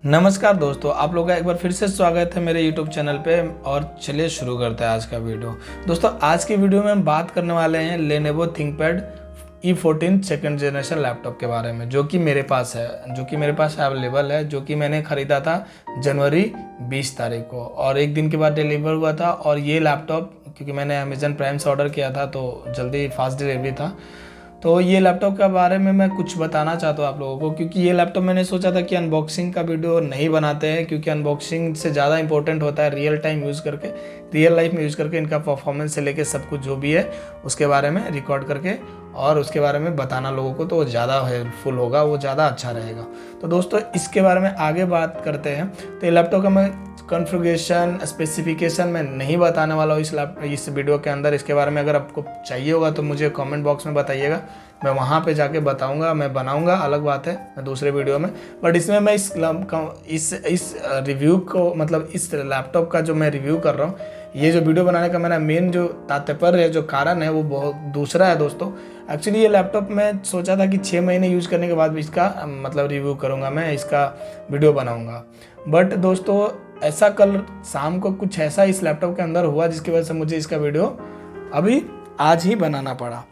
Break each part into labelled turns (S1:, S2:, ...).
S1: नमस्कार दोस्तों, आप लोगों का एक बार फिर से स्वागत है मेरे YouTube चैनल पे। और चलिए शुरू करते हैं आज का वीडियो। दोस्तों आज की वीडियो में हम बात करने वाले हैं Lenovo ThinkPad E14 second generation laptop के बारे में, जो कि मेरे पास अवेलेबल है, जो कि मैंने ख़रीदा था जनवरी 20 तारीख को और एक दिन के बाद डिलीवर हुआ था। और ये लैपटॉप क्योंकि मैंने अमेज़न प्राइम से ऑर्डर किया था तो जल्दी फास्ट डिलीवरी था। तो ये लैपटॉप के बारे में मैं कुछ बताना चाहता हूँ आप लोगों को, क्योंकि ये लैपटॉप मैंने सोचा था कि अनबॉक्सिंग का वीडियो नहीं बनाते हैं, क्योंकि अनबॉक्सिंग से ज़्यादा इंपॉर्टेंट होता है रियल टाइम यूज़ करके, रियल लाइफ में यूज़ करके इनका परफॉर्मेंस से लेके सब कुछ जो भी है उसके बारे में रिकॉर्ड करके और उसके बारे में बताना लोगों को, तो वो ज़्यादा हेल्पफुल होगा, वो ज़्यादा अच्छा रहेगा। तो दोस्तों इसके बारे में आगे बात करते हैं। तो ये लैपटॉप का मैं कॉन्फ़िगरेशन स्पेसिफिकेशन मैं नहीं बताने वाला हूँ इस वीडियो के अंदर। इसके बारे में अगर आपको चाहिए होगा तो मुझे कमेंट बॉक्स में बताइएगा, मैं वहाँ पे जाके बताऊँगा, मैं बनाऊँगा, अलग बात है, मैं दूसरे वीडियो में। बट इसमें मैं इस रिव्यू को, मतलब इस लैपटॉप का जो मैं रिव्यू कर रहा हूँ, ये जो वीडियो बनाने का मेरा मेन जो तात्पर्य है, जो कारण है, वो बहुत दूसरा है दोस्तों। एक्चुअली ये लैपटॉप मैं सोचा था कि 6 महीने यूज़ करने के बाद भी इसका मतलब रिव्यू करूँगा, मैं इसका वीडियो बनाऊँगा। बट दोस्तों ऐसा कल शाम को कुछ ऐसा इस लैपटॉप के अंदर हुआ जिसकी वजह से मुझे इसका वीडियो अभी आज ही बनाना पड़ा।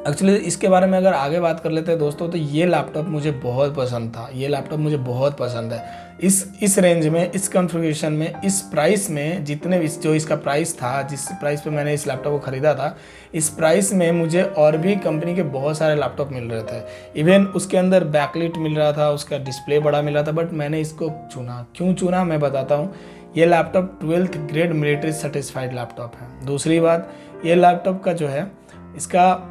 S1: एक्चुअली इसके बारे में अगर आगे बात कर लेते हैं दोस्तों, तो ये लैपटॉप मुझे बहुत पसंद था, ये लैपटॉप मुझे बहुत पसंद है। इस रेंज में, इस कॉन्फ़िगरेशन में, इस प्राइस में, जो इसका प्राइस था, जिस प्राइस पे मैंने इस लैपटॉप को ख़रीदा था, इस प्राइस में मुझे और भी कंपनी के बहुत सारे लैपटॉप मिल रहे थे। इवन उसके अंदर बैकलिट मिल रहा था, उसका डिस्प्ले बड़ा मिल रहा था, बट मैंने इसको चुना। क्यों चुना मैं बताता हूँ। ये laptop 12th grade military certified laptop है। दूसरी बात, ये लैपटॉप का जो है, इसका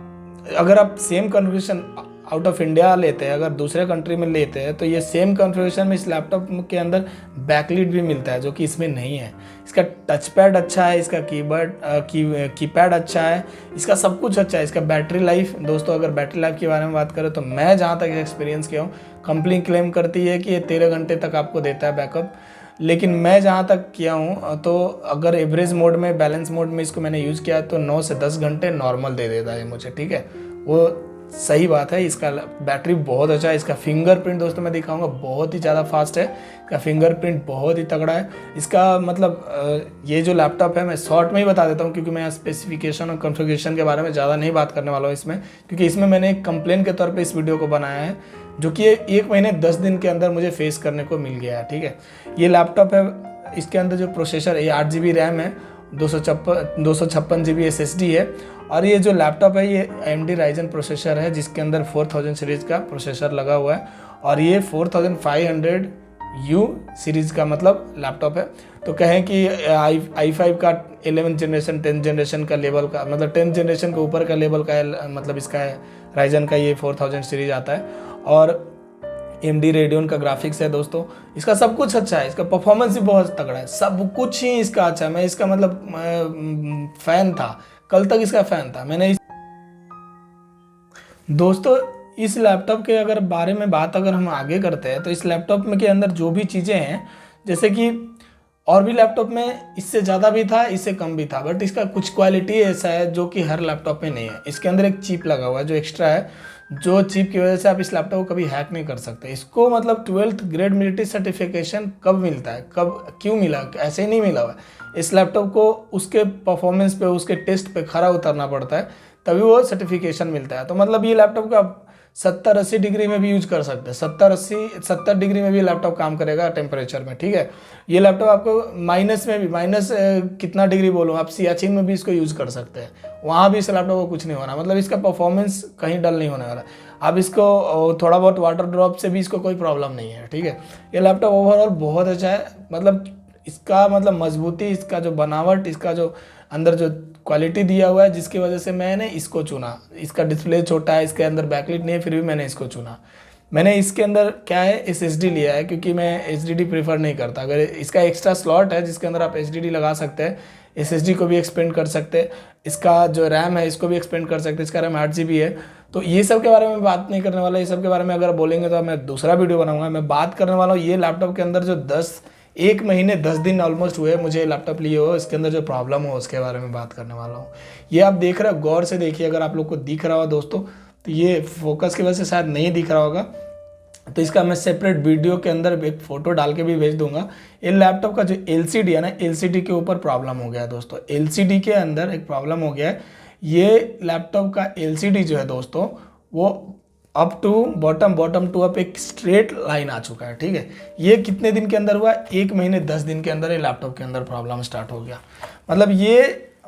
S1: अगर आप same configuration out of India लेते हैं, अगर दूसरे कंट्री में लेते हैं, तो ये सेम कॉन्फ़िगरेशन में इस लैपटॉप के अंदर बैकलिट भी मिलता है, जो कि इसमें नहीं है। इसका टच पैड अच्छा है, इसका कीपैड अच्छा है, इसका सब कुछ अच्छा है। इसका बैटरी लाइफ, दोस्तों अगर बैटरी लाइफ के बारे में बात करें तो मैं जहाँ तक एक्सपीरियंस किया हूँ, कंपनी क्लेम करती है कि ये 13 घंटे तक आपको देता है बैकअप, लेकिन मैं जहाँ तक किया हूँ तो अगर एवरेज मोड में, बैलेंस मोड में इसको मैंने यूज़ किया तो 9 से 10 घंटे नॉर्मल दे देता है मुझे, ठीक है, वो सही बात है। इसका बैटरी बहुत अच्छा है। इसका फिंगरप्रिंट दोस्तों मैं दिखाऊंगा, बहुत ही ज़्यादा फास्ट है, इसका फिंगरप्रिंट बहुत ही तगड़ा है। इसका मतलब ये जो लैपटॉप है, मैं शॉर्ट में ही बता देता हूँ, क्योंकि मैं यहाँ स्पेसिफिकेशन और कॉन्फ़िगरेशन के बारे में ज़्यादा नहीं बात करने वाला हूँ इसमें, क्योंकि इसमें मैंने एक कंप्लेन के तौर पर इस वीडियो को बनाया है, जो कि 1 महीने 10 दिन के अंदर मुझे फेस करने को मिल गया है, ठीक है। ये लैपटॉप है, इसके अंदर जो प्रोसेसर है, ये 8 GB रैम है, 256 GB SSD है। और ये जो लैपटॉप है, ये AMD Ryzen प्रोसेसर है, जिसके अंदर 4000 सीरीज़ का प्रोसेसर लगा हुआ है, और ये 4500U सीरीज़ का मतलब लैपटॉप है। तो कहें कि i5 का 11th जनरेशन, 10th जनरेशन का लेवल का, मतलब 10th जनरेशन के ऊपर का लेवल का है, मतलब इसका है Ryzen का ये 4000 सीरीज आता है। और AMD Radeon का ग्राफिक्स है दोस्तों। इसका सब कुछ अच्छा है, इसका परफॉर्मेंस भी बहुत तगड़ा है, सब कुछ ही इसका अच्छा है। मैं इसका मतलब फ़ैन था, कल तक इसका फ़ैन था। दोस्तों इस लैपटॉप के अगर बारे में बात अगर हम आगे करते हैं, तो इस लैपटॉप में के अंदर जो भी चीज़ें हैं, जैसे कि और भी लैपटॉप में इससे ज़्यादा भी था, इससे कम भी था, बट इसका कुछ क्वालिटी ऐसा है जो कि हर लैपटॉप में नहीं है। इसके अंदर एक चिप लगा हुआ है जो एक्स्ट्रा है, जो चिप की वजह से आप इस लैपटॉप को कभी हैक नहीं कर सकते। इसको मतलब 12th ग्रेड मिलिट्री सर्टिफिकेशन कब मिलता है, कब क्यों मिला, ऐसे ही नहीं मिला हुआ है। इस लैपटॉप को उसके परफॉर्मेंस पे, उसके टेस्ट पे खरा उतरना पड़ता है, तभी वो सर्टिफिकेशन मिलता है। तो मतलब ये लैपटॉप का 70-80 डिग्री में भी यूज कर सकते हैं, 70 डिग्री में भी लैपटॉप काम करेगा टेम्परेचर में, ठीक है। ये लैपटॉप आपको माइनस में भी, कितना डिग्री बोलूँ, आप सियाचिन में भी इसको यूज़ कर सकते हैं, वहाँ भी इस लैपटॉप को कुछ नहीं होना, मतलब इसका परफॉर्मेंस कहीं डल नहीं होने वाला। आप इसको थोड़ा बहुत वाटर ड्रॉप से भी इसको कोई प्रॉब्लम नहीं है, ठीक है। ये लैपटॉप ओवरऑल बहुत अच्छा है, मतलब इसका मतलब मजबूती, इसका जो बनावट, इसका जो अंदर जो क्वालिटी दिया हुआ है, जिसकी वजह से मैंने इसको चुना। इसका डिस्प्ले छोटा है, इसके अंदर बैकलिट नहीं है, फिर भी मैंने इसको चुना। मैंने इसके अंदर क्या है, SSD लिया है, क्योंकि मैं HDD प्रीफर नहीं करता। अगर इसका एक्स्ट्रा स्लॉट है जिसके अंदर आप HDD लगा सकते हैं, SSD को भी एक्सपेंड कर सकते हैं, इसका जो रैम है इसको भी एक्सपेंड कर सकते हैं, इसका रैम 8 GB है। तो ये सब के बारे में बात नहीं करने वाला, ये सब के बारे में अगर बोलेंगे तो मैं दूसरा वीडियो बनाऊंगा। मैं बात करने वाला हूँ ये लैपटॉप के अंदर जो 1 महीने 10 दिन ऑलमोस्ट हुए मुझे लैपटॉप लिए हो, इसके अंदर जो प्रॉब्लम हो उसके बारे में बात करने वाला हूँ। ये आप देख रहे हो, गौर से देखिए, अगर आप लोग को दिख रहा हो दोस्तों, तो ये फोकस की वजह से शायद नहीं दिख रहा होगा। तो इसका मैं सेपरेट वीडियो के अंदर एक फ़ोटो डाल के भी भेज दूंगा। ये लैपटॉप का जो LCD है ना, LCD के ऊपर प्रॉब्लम हो गया है दोस्तों। LCD के अंदर एक प्रॉब्लम हो गया है। ये लैपटॉप का LCD जो है दोस्तों, वो up to bottom to up एक स्ट्रेट लाइन आ चुका है, ठीक है। ये कितने दिन के अंदर हुआ? 1 महीने 10 दिन के अंदर ये लैपटॉप के अंदर प्रॉब्लम स्टार्ट हो गया।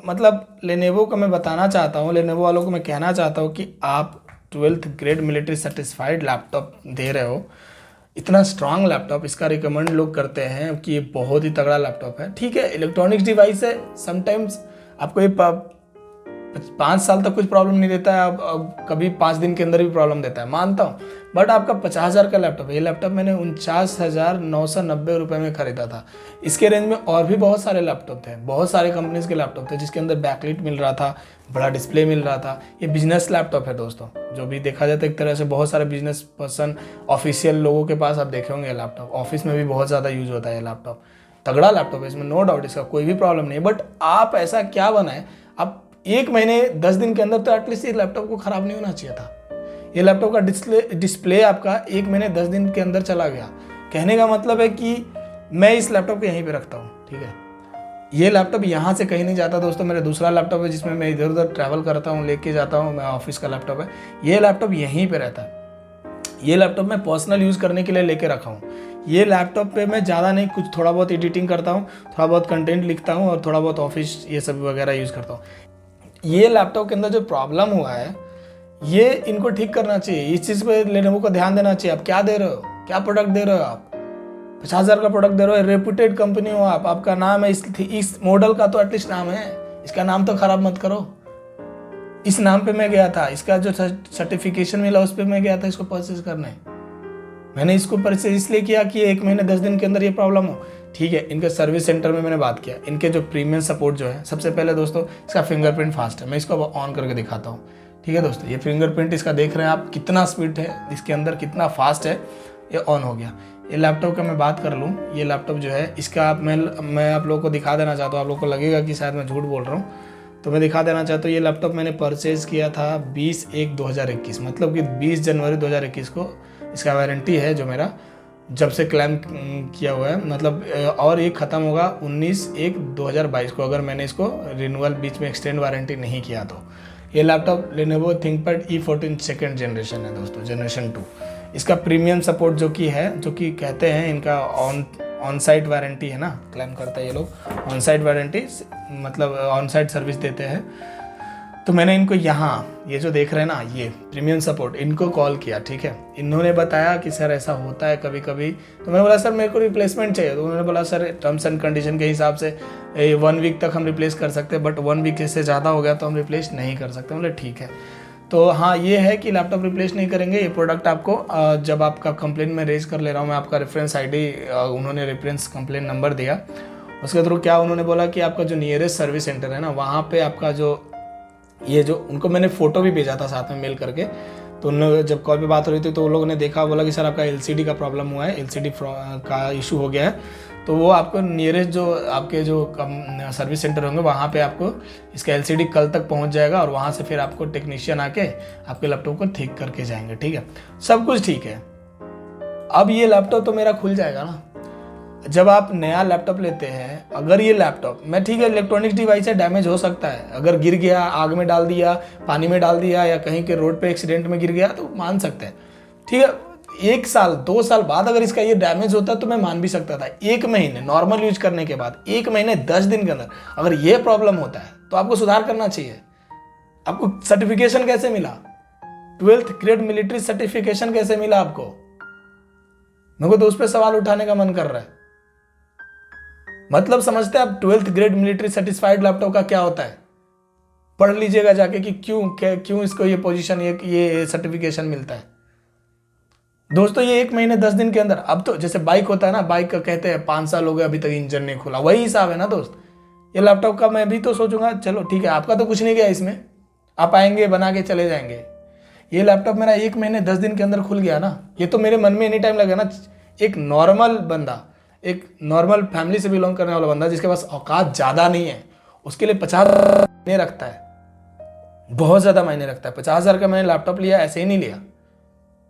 S1: मतलब लेनोवो को मैं बताना चाहता हूँ, लेनोवो वालों को मैं कहना चाहता हूँ कि आप 12th grade military certified laptop दे रहे हो, इतना स्ट्रांग लैपटॉप, इसका रिकमेंड लोग करते हैं कि ये बहुत ही तगड़ा लैपटॉप है। ठीक है, इलेक्ट्रॉनिक्स डिवाइस है, समटाइम्स आपको ये 5 साल तक कुछ प्रॉब्लम नहीं देता है, अब कभी 5 दिन के अंदर भी प्रॉब्लम देता है, मानता हूँ। बट आपका 50,000 का लैपटॉप है। ये लैपटॉप मैंने 49,990 रुपये में खरीदा था। इसके रेंज में और भी बहुत सारे लैपटॉप थे, बहुत सारे कंपनीज के लैपटॉप थे जिसके अंदर बैकलाइट मिल रहा था, बड़ा डिस्प्ले मिल रहा था। ये बिजनेस लैपटॉप है दोस्तों, जो भी देखा जाता है एक तरह से बहुत सारे बिजनेस पर्सन, ऑफिशियल लोगों के पास आप देखे होंगे लैपटॉप, ऑफिस में भी बहुत ज़्यादा यूज होता है ये लैपटॉप। तगड़ा लैपटॉप है, इसमें नो डाउट, इसका कोई भी प्रॉब्लम नहीं है। बट आप ऐसा क्या बनाए, आप 1 महीने 10 दिन के अंदर तो एटलीस्ट ये लैपटॉप को ख़राब नहीं होना चाहिए था। ये लैपटॉप का डिस्प्ले आपका 1 महीने 10 दिन के अंदर चला गया। कहने का मतलब है कि मैं इस लैपटॉप को यहीं पे रखता हूँ, ठीक है। ये लैपटॉप यहाँ से कहीं नहीं जाता दोस्तों। मेरा दूसरा लैपटॉप है जिसमें मैं इधर उधर ट्रैवल करता हूँ, लेके जाता हूँ, मैं ऑफिस का लैपटॉप है। ये लैपटॉप यहीं पे रहता है। ये लैपटॉप मैं पर्सनल यूज़ करने के लिए लेके रखा हूँ। ये लैपटॉप पे मैं ज़्यादा नहीं, कुछ थोड़ा बहुत एडिटिंग करता हूँ, थोड़ा बहुत कंटेंट लिखता हूँ और थोड़ा बहुत ऑफिस ये सब वगैरह यूज़ करता हूँ। ये लैपटॉप के अंदर जो प्रॉब्लम हुआ है, ये इनको ठीक करना चाहिए। इस चीज़ पे लेनोवो को ध्यान देना चाहिए। आप क्या दे रहे हो, क्या प्रोडक्ट दे रहे हो? आप 50,000 का प्रोडक्ट दे रहे हो, रेप्यूटेड कंपनी हो आप, आपका नाम है, इस मॉडल का तो एटलीस्ट नाम है, इसका नाम तो खराब मत करो। इस नाम पे मैं गया था, इसका जो सर्टिफिकेशन मिला उस पर मैं गया था इसको परचेज करने। मैंने इसको परचेज इसलिए किया कि 1 महीने 10 दिन के अंदर ये प्रॉब्लम हो, ठीक है। इनके सर्विस सेंटर में मैंने बात किया, इनके जो प्रीमियम सपोर्ट जो है, सबसे पहले दोस्तों इसका फिंगरप्रिंट फास्ट है। मैं इसको ऑन करके दिखाता हूँ, ठीक है दोस्तों। ये फिंगरप्रिंट इसका देख रहे हैं आप, कितना स्पीड है इसके अंदर, कितना फास्ट है। ये ऑन हो गया। ये लैपटॉप का मैं बात कर लूँ, ये लैपटॉप जो है इसका मैं आप लोगों को दिखा देना चाहता हूँ। आप लोगों को लगेगा कि शायद मैं झूठ बोल रहा हूँ, तो मैं दिखा देना चाहता हूँ। ये लैपटॉप मैंने परचेज़ किया था 20/1/2021, मतलब कि 20 जनवरी 2021 को इसका वारंटी है जो मेरा जब से क्लेम किया हुआ है, मतलब और ये ख़त्म होगा 19/1/2022 को, अगर मैंने इसको रिन्यूअल बीच में एक्सटेंड वारंटी नहीं किया तो। ये laptop Lenovo ThinkPad E14 second generation है दोस्तों, जनरेशन 2। इसका प्रीमियम सपोर्ट जो कि कहते हैं इनका ऑन साइट वारंटी है ना, क्लेम करता है ये लोग ऑन साइट वारंटी, मतलब ऑन साइट सर्विस देते हैं। तो मैंने इनको यहाँ ये जो देख रहे हैं ना, ये प्रीमियम सपोर्ट, इनको कॉल किया, ठीक है। इन्होंने बताया कि सर ऐसा होता है कभी कभी। तो मैंने बोला सर मेरे को रिप्लेसमेंट चाहिए। तो उन्होंने बोला सर टर्म्स एंड कंडीशन के हिसाब से 1 वीक तक हम रिप्लेस कर सकते हैं, बट 1 वीक से ज़्यादा हो गया तो हम रिप्लेस नहीं कर सकते। बोले ठीक है। तो हाँ, ये है कि लैपटॉप रिप्लेस नहीं करेंगे। ये प्रोडक्ट आपको जब आपका कंप्लेन में रेज कर ले रहा हूँ मैं, आपका रेफरेंस ID, उन्होंने रेफरेंस कंप्लेन नंबर दिया, उसके थ्रू क्या उन्होंने बोला कि आपका जो नियरेस्ट सर्विस सेंटर है ना, वहाँ पे आपका जो उनको मैंने फ़ोटो भी भेजा था साथ में मेल करके। तो उन्होंने जब कॉल पे बात हो रही थी तो उन लोगों ने देखा, बोला कि सर आपका LCD का प्रॉब्लम हुआ है, LCD का इशू हो गया है। तो वो आपको नियरेस्ट जो आपके जो सर्विस सेंटर होंगे वहाँ पे आपको इसका LCD कल तक पहुँच जाएगा और वहाँ से फिर आपको टेक्नीशियन आके आपके लैपटॉप को ठीक करके जाएंगे, ठीक है। सब कुछ ठीक है। अब ये लैपटॉप तो मेरा खुल जाएगा ना। जब आप नया लैपटॉप लेते हैं, अगर ये लैपटॉप मैं, ठीक है, इलेक्ट्रॉनिक्स डिवाइस है, डैमेज हो सकता है, अगर गिर गया, आग में डाल दिया, पानी में डाल दिया, या कहीं के रोड पे एक्सीडेंट में गिर गया तो मान सकते हैं, ठीक है। 1 साल 2 साल बाद अगर इसका ये डैमेज होता तो मैं मान भी सकता था। 1 महीने नॉर्मल यूज करने के बाद, 1 महीने 10 दिन के अंदर अगर ये प्रॉब्लम होता है तो आपको सुधार करना चाहिए। आपको सर्टिफिकेशन कैसे मिला? 12th ग्रेड मिलिट्री सर्टिफिकेशन कैसे मिला आपको? मेरे को तो उस पर सवाल उठाने का मन कर रहा है। मतलब समझते हैं आप 12th grade military certified laptop का क्या होता है? पढ़ लीजिएगा जाके कि क्यों इसको ये पोजीशन, ये सर्टिफिकेशन मिलता है। दोस्तों ये 1 महीने 10 दिन के अंदर, अब तो जैसे बाइक होता है ना, बाइक का कहते हैं 5 साल हो गए अभी तक इंजन नहीं खुला, वही हिसाब है ना दोस्त। ये लैपटॉप का मैं भी तो सोचूंगा, चलो ठीक है, आपका तो कुछ नहीं गया इसमें, आप आएंगे बना के चले जाएंगे। ये लैपटॉप मेरा 1 महीने 10 दिन के अंदर खुल गया ना, ये तो मेरे मन में एनी टाइम लगा ना। एक नॉर्मल बंदा, एक नॉर्मल फैमिली से बिलोंग करने वाला बंदा जिसके पास औकात ज़्यादा नहीं है, उसके लिए 50,000 मायने रखता है, बहुत ज़्यादा मायने रखता है। 50,000 का मैंने लैपटॉप लिया, ऐसे ही नहीं लिया।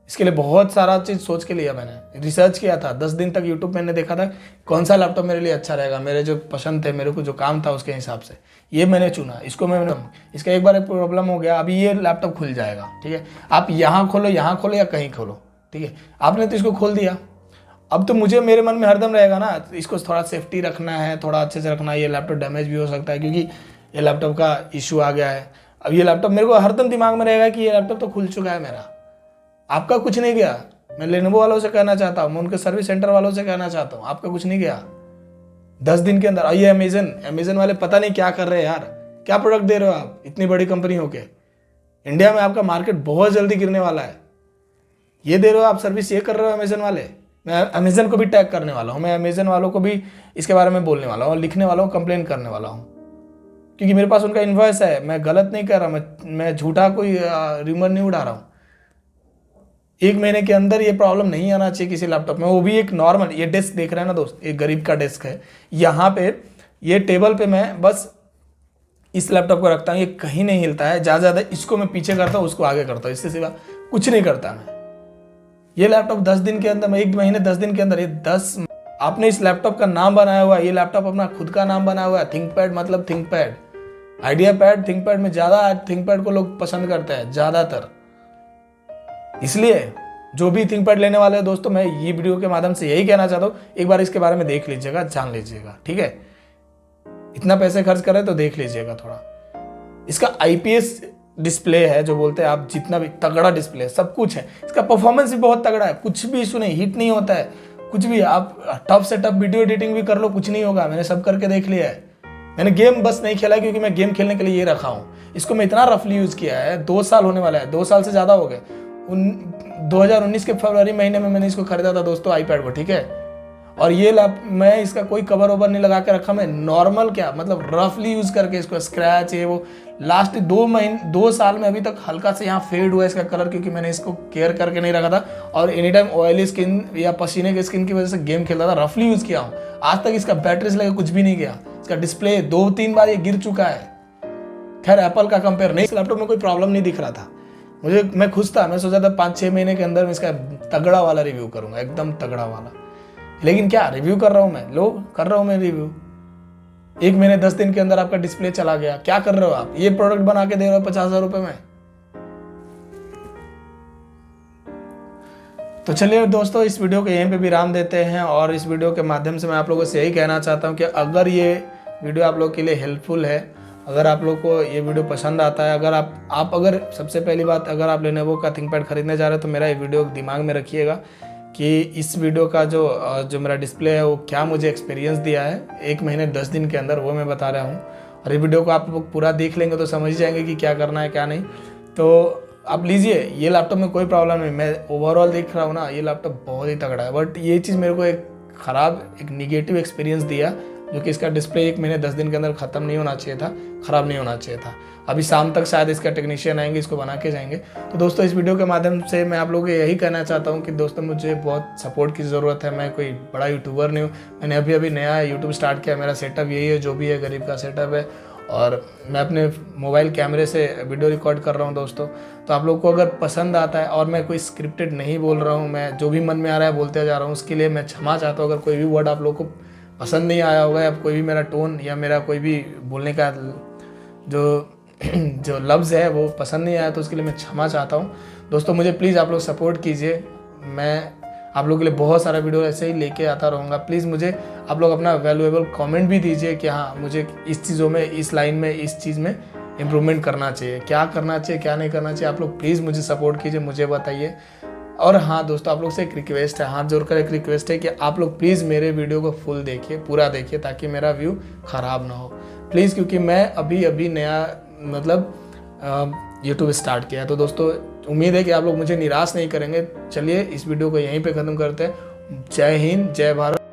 S1: इसके लिए बहुत सारा चीज़ सोच के लिया, मैंने रिसर्च किया था। 10 दिन तक यूट्यूब मैंने देखा था कौन सा लैपटॉप मेरे लिए अच्छा रहेगा, मेरे जो पसंद थे, मेरे को जो काम था उसके हिसाब से ये मैंने चुना। इसको मैंने इसका एक बार एक प्रॉब्लम हो गया, अभी ये लैपटॉप खुल जाएगा, ठीक है। आप यहाँ खोलो या कहीं खोलो, ठीक है। आपने तो इसको खोल दिया, अब तो मुझे मेरे मन में हरदम रहेगा ना, इसको थोड़ा सेफ्टी रखना है, थोड़ा अच्छे से रखना है। ये लैपटॉप डैमेज भी हो सकता है क्योंकि ये लैपटॉप का इशू आ गया है। अब ये लैपटॉप मेरे को हरदम दिमाग में रहेगा कि ये लैपटॉप तो खुल चुका है मेरा, आपका कुछ नहीं गया। मैं लेनोवो वालों से कहना चाहता हूँ, मैं उनके सर्विस सेंटर वालों से कहना चाहता हूँ, आपका कुछ नहीं गया 10 दिन के अंदर। और ये अमेजन वाले पता नहीं क्या कर रहे हैं यार, क्या प्रोडक्ट दे रहे हो आप इतनी बड़ी कंपनी होके। इंडिया में आपका मार्केट बहुत जल्दी गिरने वाला है, ये दे रहे हो आप सर्विस, ये कर रहे हो अमेजन वाले। मैं अमेजन को भी टैग करने वाला हूँ, मैं अमेजन वालों को भी इसके बारे में बोलने वाला हूँ, लिखने वाला हूँ, कंप्लेन करने वाला हूँ, क्योंकि मेरे पास उनका इन्वॉइस है। मैं गलत नहीं कर रहा, मैं झूठा कोई रूमर नहीं उड़ा रहा हूँ। 1 महीने के अंदर ये प्रॉब्लम नहीं आना चाहिए किसी लैपटॉप में, वो भी एक नॉर्मल। ये डेस्क देख रहे हैं ना दोस्त, एक गरीब का डेस्क है। यहाँ पे ये टेबल पे मैं बस इस लैपटॉप को रखता हूँ, ये कहीं नहीं हिलता है। ज़्यादा इसको मैं पीछे करता हूँ, उसको आगे करता हूँ, इससे सिवा कुछ नहीं करता मैं। ये लैपटॉप 10 दिन के अंदर, मैं 1 महीने 10 दिन के अंदर ये 10 आपने इस लैपटॉप का नाम बनाया हुआ है। ये लैपटॉप अपना खुद का नाम बनाया हुआ है, थिंकपैड मतलब थिंकपैड, आइडिया पैड, थिंकपैड में ज़्यादा थिंकपैड को लोग पसंद करते हैं ज़्यादातर। इसलिए जो भी थिंकपैड लेने वाले हैं दोस्तों, मैं ये वीडियो के माध्यम से यही कहना चाहता हूँ, एक बार इसके बारे में देख लीजिएगा, जान लीजिएगा, ठीक है। इतना पैसे खर्च करें तो देख लीजिएगा थोड़ा। इसका IPS डिस्प्ले है जो बोलते हैं आप, जितना भी तगड़ा डिस्प्ले, सब कुछ है। इसका परफॉर्मेंस भी बहुत तगड़ा है, कुछ भी इशू नहीं, हीट नहीं होता है कुछ भी। आप टफ से टफ वीडियो एडिटिंग भी कर लो, कुछ नहीं होगा। मैंने सब करके देख लिया है। मैंने गेम बस नहीं खेला क्योंकि मैं गेम खेलने के लिए ये रखा हूँ। इसको मैं इतना रफली यूज़ किया है, 2 साल होने वाला है, 2 साल से ज़्यादा हो गए। 2019 के फरवरी महीने में मैंने इसको खरीदा था दोस्तों, आईपैड को, ठीक है। और ये मैं इसका कोई कवर ओवर नहीं लगा के रखा, मैं नॉर्मल क्या मतलब रफली यूज़ करके इसको, स्क्रैच ये वो। लास्ट 2 साल में अभी तक हल्का से यहाँ फेड हुआ है इसका कलर, क्योंकि मैंने इसको केयर करके नहीं रखा था और एनी टाइम ऑयली स्किन या पसीने की स्किन की वजह से गेम खेलता था। रफली यूज़ किया हूँ, आज तक इसका बैटरी से लगे कुछ भी नहीं गया। इसका डिस्प्ले 2-3 बार ये गिर चुका है। खैर एप्पल का कंपेयर नहीं, इस लैपटॉप में कोई प्रॉब्लम नहीं दिख रहा था मुझे। मैं खुश था, मैं सोचा था 5-6 महीने के अंदर मैं इसका तगड़ा वाला रिव्यू करूंगा, एकदम तगड़ा वाला। लेकिन क्या रिव्यू कर रहा हूं मैं, कर रहा हूं मैं रिव्यू। 1 महीने 10 दिन के अंदर आपका डिस्प्ले चला गया। क्या कर रहे हो आप? ये प्रोडक्ट बना के दे रहे हो 50,000 रुपए में। तो चलिए दोस्तों, इस वीडियो को यहीं पे विराम देते हैं। और इस वीडियो के माध्यम से मैं आप लोगों से यही कहना चाहता हूं कि अगर ये वीडियो आप लोगों के लिए हेल्पफुल है, अगर आप लोग को ये वीडियो पसंद आता है, अगर आप अगर सबसे पहली बात, अगर आप लेनोवो का थिंकपैड खरीदने जा रहे हो तो मेरा ये वीडियो दिमाग में रखिएगा कि इस वीडियो का जो मेरा डिस्प्ले है वो क्या मुझे एक्सपीरियंस दिया है 1 महीने 10 दिन के अंदर, वो मैं बता रहा हूँ। और ये वीडियो को आप लोग पूरा देख लेंगे तो समझ जाएंगे कि क्या करना है क्या नहीं। तो आप लीजिए, ये लैपटॉप में कोई प्रॉब्लम नहीं। मैं ओवरऑल देख रहा हूँ ना, ये लैपटॉप बहुत ही तगड़ा है। बट ये चीज़ मेरे को एक निगेटिव एक्सपीरियंस दिया, जो कि इसका डिस्प्ले 1 महीने 10 दिन के अंदर ख़त्म नहीं होना चाहिए था, ख़राब नहीं होना चाहिए था। अभी शाम तक शायद इसका टेक्नीशियन आएंगे, इसको बना के जाएंगे। तो दोस्तों, इस वीडियो के माध्यम से मैं आप लोगों को यही कहना चाहता हूँ कि दोस्तों मुझे बहुत सपोर्ट की ज़रूरत है। मैं कोई बड़ा यूट्यूबर नहीं हूँ, मैंने अभी नया यूट्यूब स्टार्ट किया। मेरा सेटअप यही है, जो भी है गरीब का सेटअप है, और मैं अपने मोबाइल कैमरे से वीडियो रिकॉर्ड कर रहा हूँ दोस्तों। तो आप लोग को अगर पसंद आता है, और मैं कोई स्क्रिप्टेड नहीं बोल रहा हूँ, मैं जो भी मन में आ रहा है बोलते जा रहा हूँ, उसके लिए मैं क्षमा चाहता हूँ। अगर कोई भी वर्ड आप लोग को पसंद नहीं आया होगा, या कोई भी मेरा टोन या मेरा कोई भी बोलने का जो लफ्ज़ है वो पसंद नहीं आया, तो उसके लिए मैं क्षमा चाहता हूँ दोस्तों। मुझे प्लीज़ आप लोग सपोर्ट कीजिए, मैं आप लोगों के लिए बहुत सारा वीडियो ऐसे ही लेके आता रहूँगा। प्लीज़ मुझे आप लोग अपना वैल्यूएबल कमेंट भी दीजिए कि हाँ, मुझे इस चीज़ों में, इस लाइन में, इस चीज़ में इम्प्रूवमेंट करना चाहिए, क्या करना चाहिए क्या नहीं करना चाहिए। आप लोग प्लीज़ मुझे सपोर्ट कीजिए, मुझे बताइए। और हाँ दोस्तों, आप लोग से एक रिक्वेस्ट है, हाथ जोड़कर एक रिक्वेस्ट है कि आप लोग प्लीज़ मेरे वीडियो को फुल देखिए, पूरा देखिए, ताकि मेरा व्यू ख़राब ना हो प्लीज़, क्योंकि मैं अभी नया मतलब यूट्यूब स्टार्ट किया है। तो दोस्तों, उम्मीद है कि आप लोग मुझे निराश नहीं करेंगे। चलिए इस वीडियो को यहीं पे ख़त्म करते हैं। जय हिंद, जय भारत।